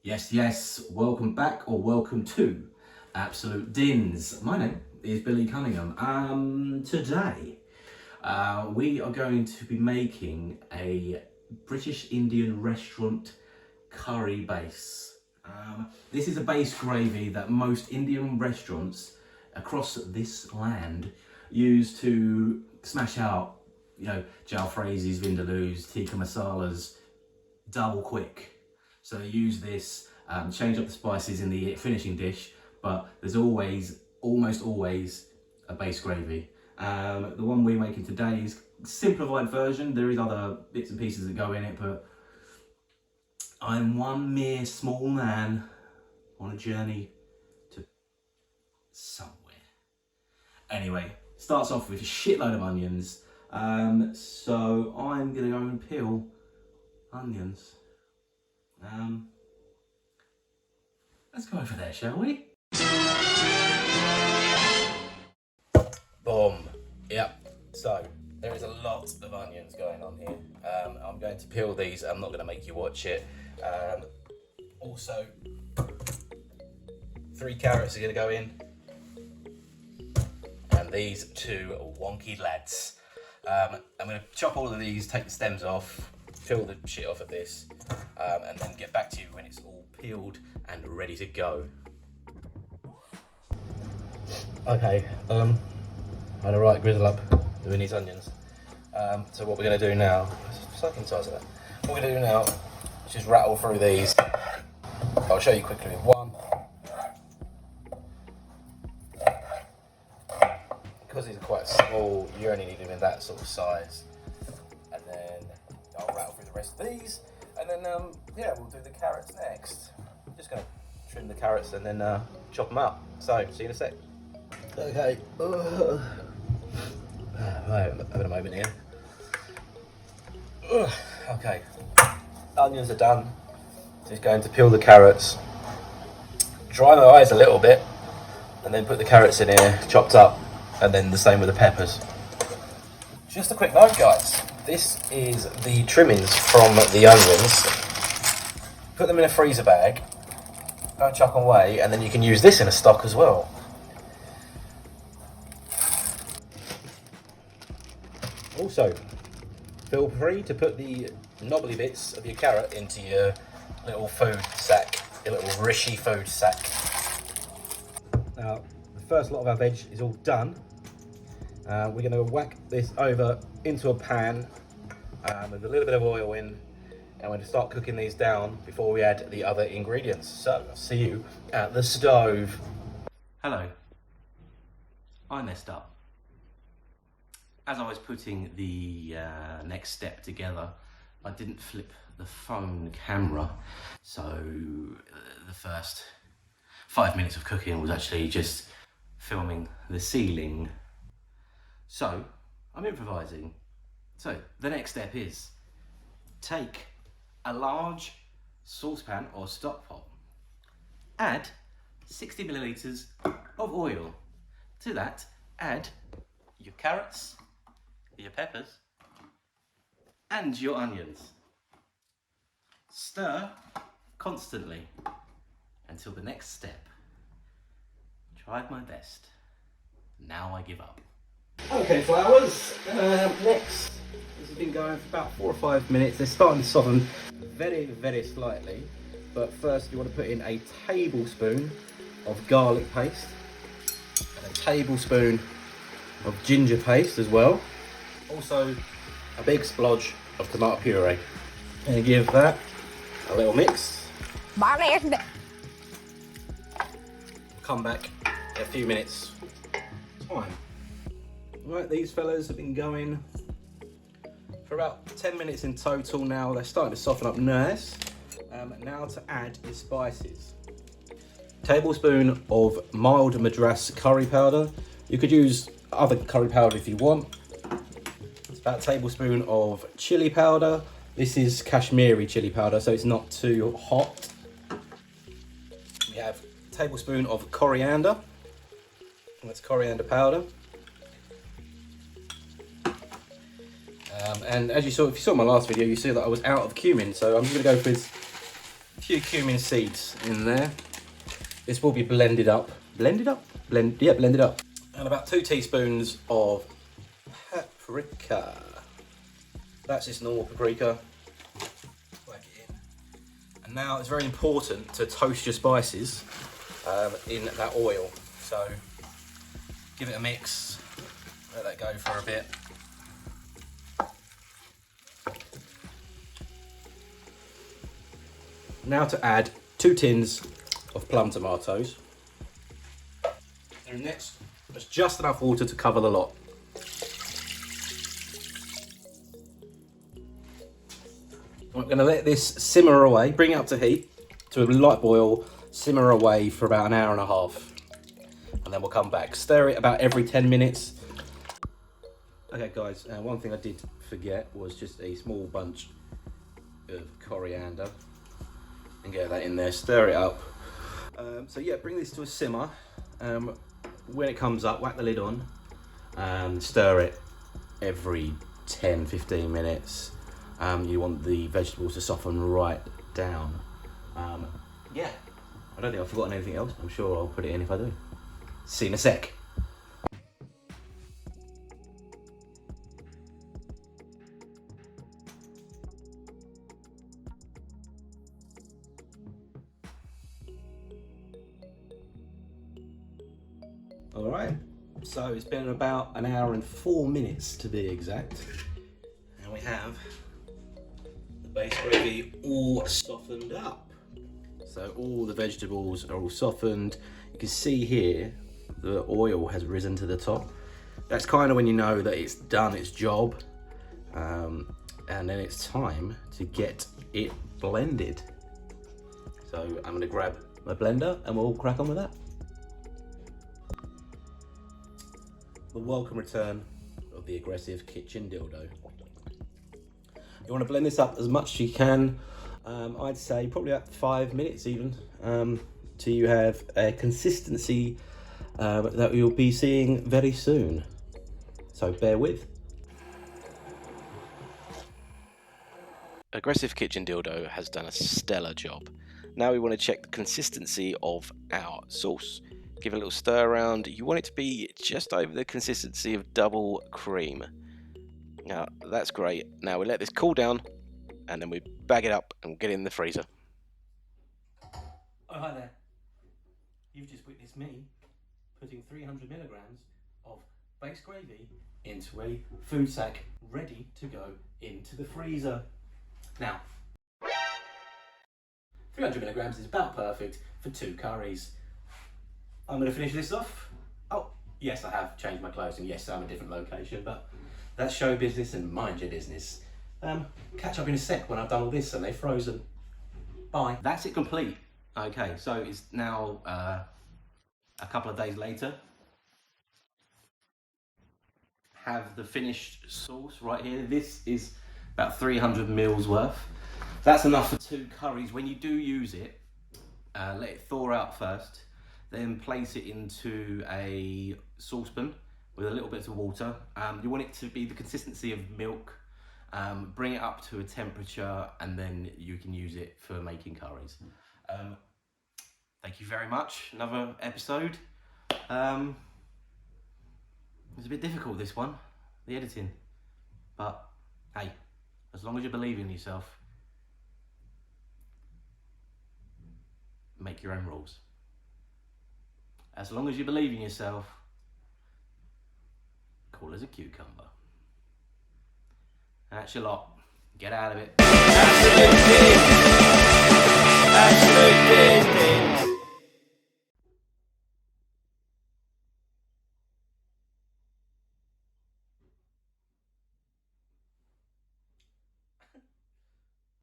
Yes, welcome back or welcome to Absolute Dins. My name is Billy Cunningham. Today we are going to be making a British Indian restaurant curry base. This is a base gravy that most Indian restaurants across this land use to smash out, jalfrezis, vindaloos, tikka masalas, double quick. So they use this, change up the spices in the finishing dish, but there's almost always, a base gravy. The one we're making today is a simplified version. There is other bits and pieces that go in it, but I'm one mere small man on a journey to somewhere. Anyway, starts off with a shitload of onions. So I'm gonna go and peel onions. Let's go over there, shall we? Boom. Yep. So there is a lot of onions going on here. I'm going to peel these. I'm not going to make you watch it. Also, 3 carrots are going to go in, and these 2 wonky lads. I'm going to chop all of these, take the stems off, peel the shit off of this, and then get back to you when it's all peeled and ready to go. Okay, I had a right grizzle up doing these onions. So what we're going to do now, sucking size of that. What we're going to do now is just rattle through these. I'll show you quickly with one. Because these are quite small, you only need them in that sort of size. And then I'll rattle through the rest of these. And then, yeah, we'll do the carrots next. I'm just going to trim the carrots and then chop them up. So, see you in a sec. Okay. I'm having a moment here. Okay. Onions are done. Just going to peel the carrots. Dry my eyes a little bit. And then put the carrots in here, chopped up. And then the same with the peppers. Just a quick note, guys. This is the trimmings from the onions. Put them in a freezer bag. Don't chuck them away. And then you can use this in a stock as well. Also, feel free to put the knobbly bits of your carrot into your little food sack, your little rishi food sack. Now, the first lot of our veg is all done. We're going to whack this over into a pan with a little bit of oil in, and we're going to start cooking these down before we add the other ingredients. So, I'll see you at the stove. Hello. I messed up. As I was putting the next step together, I didn't flip the phone camera, so the first 5 minutes of cooking was actually just filming the ceiling. So, I'm improvising. So, the next step is take a large saucepan or stock pot, add 60 millilitres of oil. To that, add your carrots, your peppers, and your onions. Stir constantly until the next step. Tried my best. Now I give up. Okay, flowers. Next, this has been going for about 4 or 5 minutes. They're starting to soften very, very slightly. But first, you want to put in a tablespoon of garlic paste and a tablespoon of ginger paste as well. Also, a big splodge of tomato puree. And give that a little mix. Come back in a few minutes time. Right, these fellas have been going for about 10 minutes in total now. They're starting to soften up nice. Now to add your spices. Tablespoon of mild madras curry powder. You could use other curry powder if you want. It's about a tablespoon of chilli powder. This is Kashmiri chilli powder, so it's not too hot. We have a tablespoon of coriander. That's coriander powder. And as you saw, if you saw my last video, you see that I was out of cumin, so I'm just going to go with a few cumin seeds in there. This will be blended up. Blended up? Blended up. And about 2 teaspoons of paprika. That's just normal paprika. Whack it in. And now it's very important to toast your spices in that oil. So give it a mix, let that go for a bit. Now to add 2 tins of plum tomatoes. And next, there's just enough water to cover the lot. I'm going to let this simmer away, bring it up to heat, to a light boil, simmer away for about an hour and a half. And then we'll come back. Stir it about every 10 minutes. Okay guys, one thing I did forget was just a small bunch of coriander. And get that in there, stir it up. So yeah, bring this to a simmer. When it comes up, whack the lid on. Stir it every 10-15 minutes. You want the vegetables to soften right down. Yeah, I don't think I've forgotten anything else. I'm sure I'll put it in if I do. See you in a sec. All right, so it's been about an hour and 4 minutes to be exact. And we have the base gravy all softened up. So all the vegetables are all softened. You can see here, the oil has risen to the top. That's kind of when you know that it's done its job. And then it's time to get it blended. So I'm gonna grab my blender and we'll crack on with that. The welcome return of the aggressive kitchen dildo. You want to blend this up as much as you can. I'd say probably about 5 minutes even, till you have a consistency that you'll be seeing very soon. So bear with. Aggressive kitchen dildo has done a stellar job. Now we want to check the consistency of our sauce. Give it a little stir around. You want it to be just over the consistency of double cream. Now that's great. Now we let this cool down and then we bag it up and get it in the freezer. Oh, hi there. You've just witnessed me putting 300 milligrams of base gravy into a food sack ready to go into the freezer. Now, 300 milligrams is about perfect for 2 curries. I'm going to finish this off. Oh, yes, I have changed my clothes and yes, I'm in a different location, but that's show business and mind your business. Catch up in a sec when I've done all this and they're frozen. Bye. That's it complete. Okay, so it's now a couple of days later. Have the finished sauce right here. This is about 300 mils worth. That's enough for 2 curries. When you do use it, let it thaw out first. Then place it into a saucepan with a little bit of water. You want it to be the consistency of milk. Bring it up to a temperature and then you can use it for making curries. Thank you very much. Another episode. It's a bit difficult, this one, the editing. But hey, as long as you believe in yourself, make your own rules. As long as you believe in yourself, cool as a cucumber. That's your lot. Get out of it.